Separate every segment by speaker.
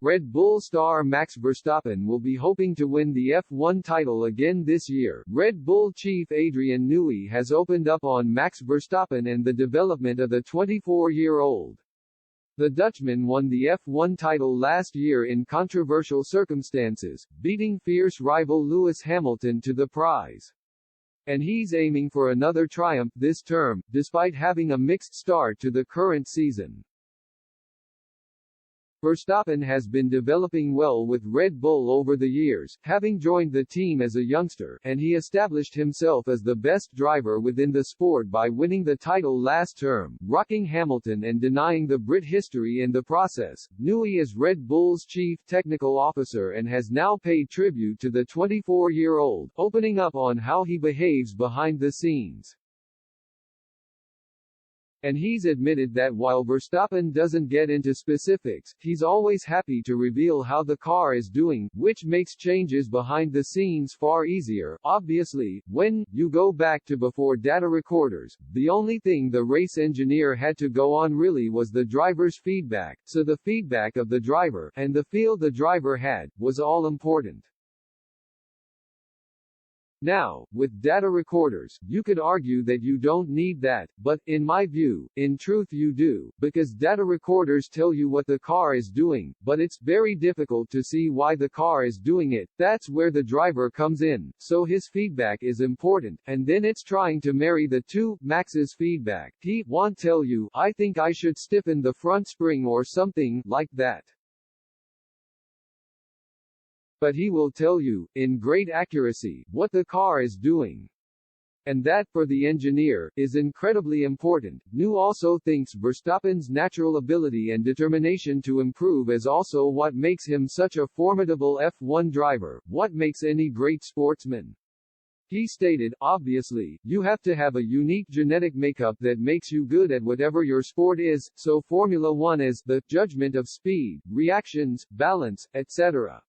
Speaker 1: Red Bull star Max Verstappen will be hoping to win the F1 title again this year. Red Bull chief Adrian Newey has opened up on Max Verstappen and the development of the 24-year-old. The Dutchman won the F1 title last year in controversial circumstances, beating fierce rival Lewis Hamilton to the prize. And he's aiming for another triumph this term, despite having a mixed start to the current season. Verstappen has been developing well with Red Bull over the years, having joined the team as a youngster, and he established himself as the best driver within the sport by winning the title last term, rocking Hamilton and denying the Brit history in the process. Newey is Red Bull's chief technical officer and has now paid tribute to the 24-year-old, opening up on how he behaves behind the scenes. And he's admitted that while Verstappen doesn't get into specifics, he's always happy to reveal how the car is doing, which makes changes behind the scenes far easier. Obviously, when you go back to before data recorders, the only thing the race engineer had to go on really was the driver's feedback, so the feedback of the driver, and the feel the driver had, was all important. Now, with data recorders, you could argue that you don't need that, but, in my view, in truth you do, because data recorders tell you what the car is doing, but it's very difficult to see why the car is doing it. That's where the driver comes in, so his feedback is important, and then it's trying to marry the two. Max's feedback, he won't tell you, I think I should stiffen the front spring or something like that. But he will tell you, in great accuracy, what the car is doing. And that, for the engineer, is incredibly important. New also thinks Verstappen's natural ability and determination to improve is also what makes him such a formidable F1 driver, what makes any great sportsman. He stated, obviously, you have to have a unique genetic makeup that makes you good at whatever your sport is, so Formula One is the judgment of speed, reactions, balance, etc.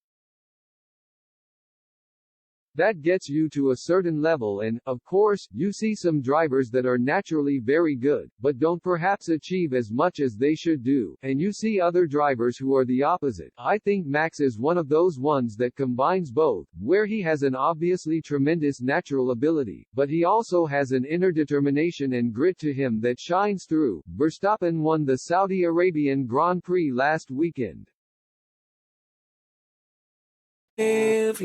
Speaker 1: That gets you to a certain level and, of course, you see some drivers that are naturally very good, but don't perhaps achieve as much as they should do, and you see other drivers who are the opposite. I think Max is one of those ones that combines both, where he has an obviously tremendous natural ability, but he also has an inner determination and grit to him that shines through. Verstappen won the Saudi Arabian Grand Prix last weekend.
Speaker 2: If